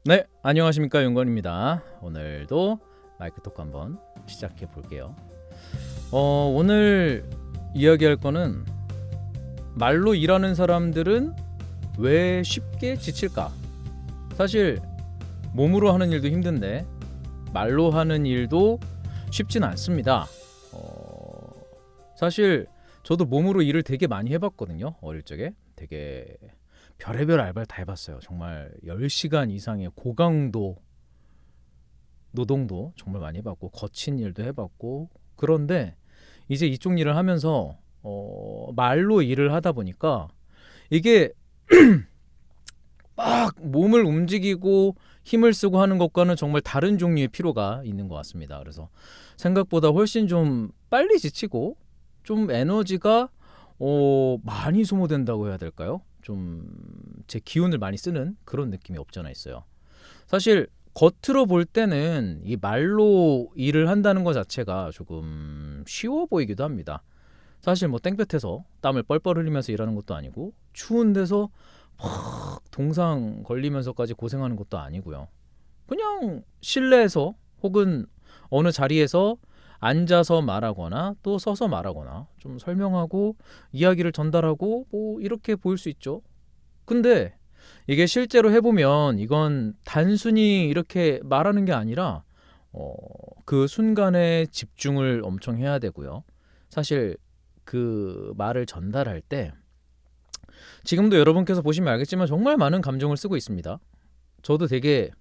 네, 안녕하십니까, 윤건입니다. 오늘도 마이크 토크 한번 시작해 볼게요. 오늘 이야기할 거는 말로 일하는 사람들은 왜 쉽게 지칠까? 사실 몸으로 하는 일도 힘든데 말로 하는 일도 쉽진 않습니다. 사실 저도 몸으로 일을 되게 많이 해봤거든요. 어릴 적에 되게 별의별 알바를 다 해봤어요. 정말 10시간 이상의 고강도 노동도 정말 많이 해봤고 거친 일도 해봤고, 그런데 이제 이쪽 일을 하면서 말로 일을 하다 보니까 이게 막 몸을 움직이고 힘을 쓰고 하는 것과는 정말 다른 종류의 피로가 있는 것 같습니다. 그래서 생각보다 훨씬 좀 빨리 지치고 좀 에너지가 많이 소모된다고 해야 될까요? 좀 제 기운을 많이 쓰는 그런 느낌이 없잖아 있어요. 사실 겉으로 볼 때는 이 말로 일을 한다는 것 자체가 조금 쉬워 보이기도 합니다. 사실 뭐 땡볕에서 땀을 뻘뻘 흘리면서 일하는 것도 아니고 추운 데서 막 동상 걸리면서까지 고생하는 것도 아니고요. 그냥 실내에서 혹은 어느 자리에서 앉아서 말하거나 또 서서 말하거나 좀 설명하고 이야기를 전달하고 뭐 이렇게 보일 수 있죠. 근데 이게 실제로 해보면 이건 단순히 이렇게 말하는 게 아니라 그 순간에 집중을 엄청 해야 되고요. 사실 그 말을 전달할 때 지금도 여러분께서 보시면 알겠지만 정말 많은 감정을 쓰고 있습니다. 저도 되게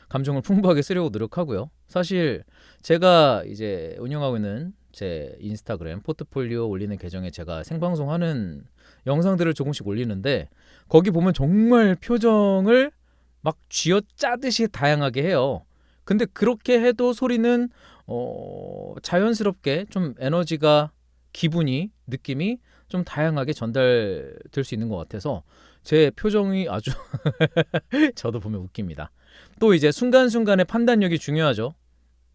감정을 풍부하게 쓰려고 노력하고요. 사실 제가 이제 운영하고 있는 제 인스타그램 포트폴리오 올리는 계정에 제가 생방송하는 영상들을 조금씩 올리는데 거기 보면 정말 표정을 막 쥐어짜듯이 다양하게 해요. 근데 그렇게 해도 소리는 자연스럽게 좀 에너지가 기분이 느낌이 좀 다양하게 전달될 수 있는 것 같아서 제 표정이 아주 저도 보면 웃깁니다. 또 이제 순간순간의 판단력이 중요하죠.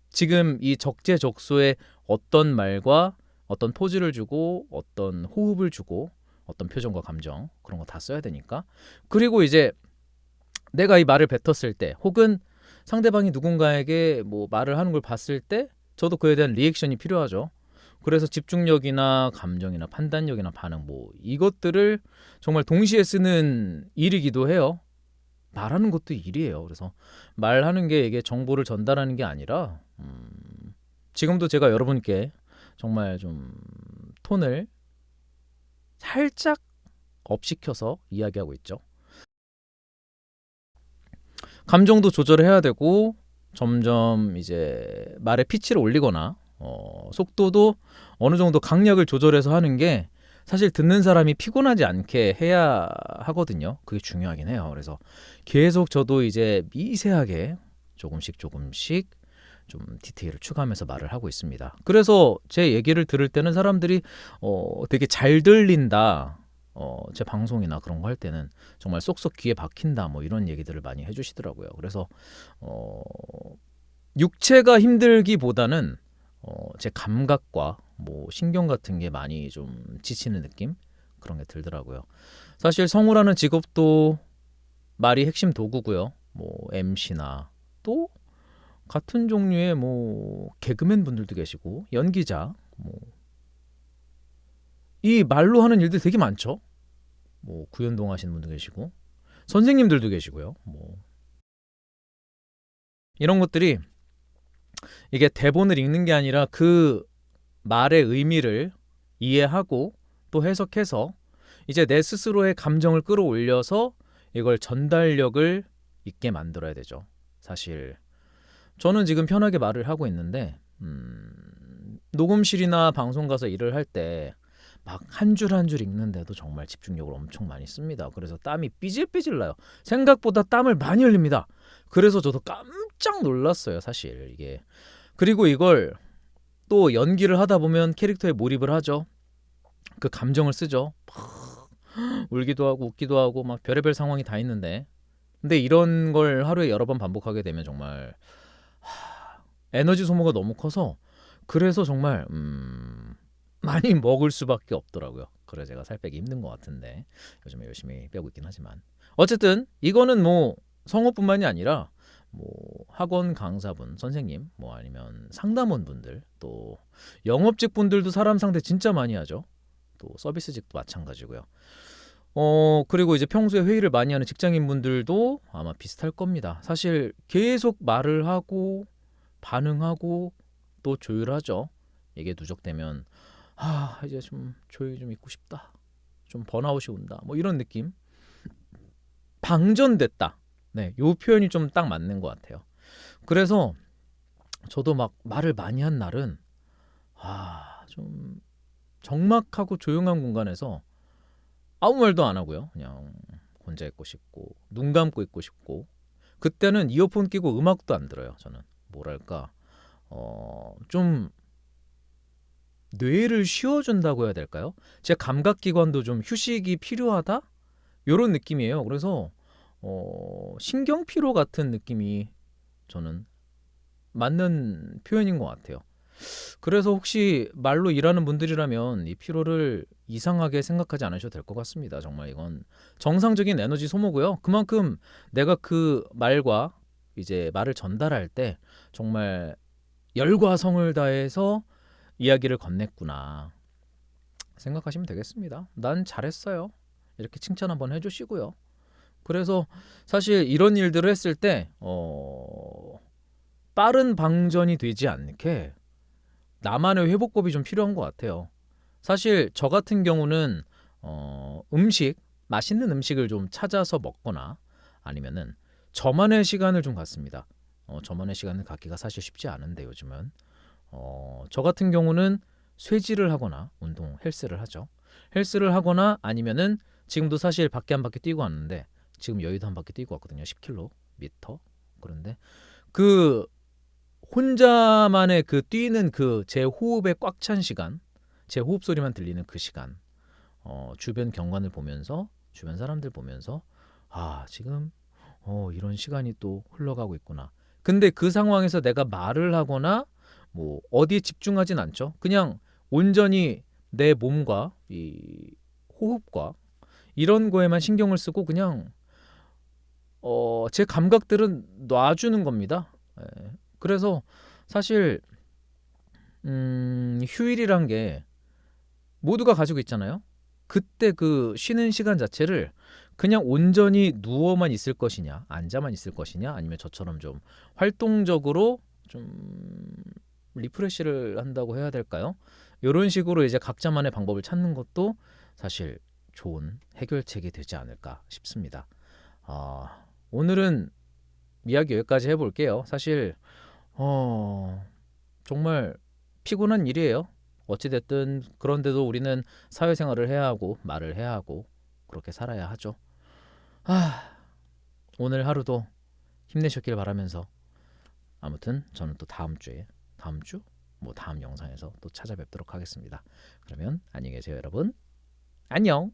지금 이 적재적소에 어떤 말과 어떤 포즈를 주고 어떤 호흡을 주고 어떤 표정과 감정 그런 거 다 써야 되니까. 그리고 이제 내가 이 말을 뱉었을 때 혹은 상대방이 누군가에게 뭐 말을 하는 걸 봤을 때 저도 그에 대한 리액션이 필요하죠. 그래서 집중력이나 감정이나 판단력이나 반응 뭐 이것들을 정말 동시에 쓰는 일이기도 해요. 말하는 것도 일이에요. 그래서 말하는 게 이게 정보를 전달하는 게 아니라 지금도 제가 여러분께 정말 좀 톤을 살짝 업시켜서 이야기하고 있죠. 감정도 조절해야 되고 점점 이제 말의 피치를 올리거나 속도도 어느 정도 강약을 조절해서 하는 게 사실 듣는 사람이 피곤하지 않게 해야 하거든요. 그게 중요하긴 해요. 그래서 계속 저도 이제 미세하게 조금씩 좀 디테일을 추가하면서 말을 하고 있습니다. 그래서 제 얘기를 들을 때는 사람들이 되게 잘 들린다. 제 방송이나 그런 거 할 때는 정말 쏙쏙 귀에 박힌다. 뭐 이런 얘기들을 많이 해주시더라고요. 그래서 육체가 힘들기보다는 제 감각과 뭐 신경 같은 게 많이 좀 지치는 느낌 그런 게 들더라고요. 사실 성우라는 직업도 말이 핵심 도구고요. 뭐 MC나 또 같은 종류의 뭐 개그맨 분들도 계시고 연기자 뭐 이 말로 하는 일들 되게 많죠. 뭐 구연동 하시는 분도 계시고 선생님들도 계시고요. 뭐 이런 것들이 이게 대본을 읽는 게 아니라 그 말의 의미를 이해하고 또 해석해서 이제 내 스스로의 감정을 끌어올려서 이걸 전달력을 있게 만들어야 되죠. 사실 저는 지금 편하게 말을 하고 있는데 녹음실이나 방송 가서 일을 할 때 막 한 줄 한 줄 읽는데도 정말 집중력을 엄청 많이 씁니다. 그래서 땀이 삐질삐질 나요. 생각보다 땀을 많이 흘립니다. 그래서 저도 깜짝 놀랐어요, 사실 이게. 그리고 이걸 또 연기를 하다 보면 캐릭터에 몰입을 하죠. 그 감정을 쓰죠. 막 울기도 하고 웃기도 하고 막 별의별 상황이 다 있는데 근데 이런 걸 하루에 여러 번 반복하게 되면 정말 에너지 소모가 너무 커서 그래서 정말 많이 먹을 수밖에 없더라고요. 그래서 제가 살 빼기 힘든 것 같은데 요즘에 열심히 빼고 있긴 하지만 어쨌든 이거는 뭐 성우뿐만이 아니라 학원 강사분, 선생님, 뭐 아니면 상담원 분들, 또 영업직 분들도 사람 상대 진짜 많이 하죠. 또 서비스직도 마찬가지고요. 그리고 이제 평소에 회의를 많이 하는 직장인 분들도 아마 비슷할 겁니다. 사실 계속 말을 하고 반응하고 또 조율하죠. 이게 누적되면 이제 좀 조용히 좀 있고 싶다. 좀 번아웃이 온다. 뭐 이런 느낌. 방전됐다. 네, 요 표현이 좀 딱 맞는 것 같아요. 그래서 저도 막 말을 많이 한 날은 좀 적막하고 조용한 공간에서 아무 말도 안 하고요. 그냥 혼자 있고 싶고 눈 감고 있고 싶고 그때는 이어폰 끼고 음악도 안 들어요. 저는 뭐랄까 좀 뇌를 쉬어준다고 해야 될까요? 제 감각기관도 좀 휴식이 필요하다? 요런 느낌이에요. 그래서 신경피로 같은 느낌이 저는 맞는 표현인 것 같아요. 그래서 혹시 말로 일하는 분들이라면 이 피로를 이상하게 생각하지 않으셔도 될 것 같습니다. 정말 이건 정상적인 에너지 소모고요. 그만큼 내가 그 말과 이제 말을 전달할 때 정말 열과 성을 다해서 이야기를 건넸구나 생각하시면 되겠습니다. 난 잘했어요. 이렇게 칭찬 한번 해주시고요. 그래서 사실 이런 일들을 했을 때 빠른 방전이 되지 않게 나만의 회복법이 좀 필요한 것 같아요. 사실 저 같은 경우는 맛있는 음식을 좀 찾아서 먹거나 아니면은 저만의 시간을 좀 갖습니다. 저만의 시간을 갖기가 사실 쉽지 않은데 요즘은 저 같은 경우는 쇠질을 하거나 운동 헬스를 하죠. 헬스를 하거나 아니면은 지금도 사실 밖에 한 바퀴 뛰고 왔는데 지금 여의도 한 바퀴 뛰고 왔거든요. 10km. 그런데 그 혼자만의 그 뛰는 그 제 호흡에 꽉 찬 시간, 제 호흡 소리만 들리는 그 시간, 주변 경관을 보면서 주변 사람들 보면서 지금 이런 시간이 또 흘러가고 있구나. 근데 그 상황에서 내가 말을 하거나 뭐 어디에 집중하진 않죠. 그냥 온전히 내 몸과 이 호흡과 이런 거에만 신경을 쓰고 그냥 제 감각들은 놔주는 겁니다. 그래서 사실 휴일이란 게 모두가 가지고 있잖아요. 그때 그 쉬는 시간 자체를 그냥 온전히 누워만 있을 것이냐, 앉아만 있을 것이냐, 아니면 저처럼 좀 활동적으로 좀 리프레시를 한다고 해야 될까요? 이런 식으로 이제 각자만의 방법을 찾는 것도 사실 좋은 해결책이 되지 않을까 싶습니다. 오늘은 이야기 여기까지 해볼게요. 사실 정말 피곤한 일이에요. 어찌됐든 그런데도 우리는 사회생활을 해야 하고 말을 해야 하고 그렇게 살아야 하죠. 오늘 하루도 힘내셨길 바라면서 아무튼 저는 또 다음 주? 뭐 다음 영상에서 또 찾아뵙도록 하겠습니다. 그러면 안녕히 계세요 여러분. 안녕.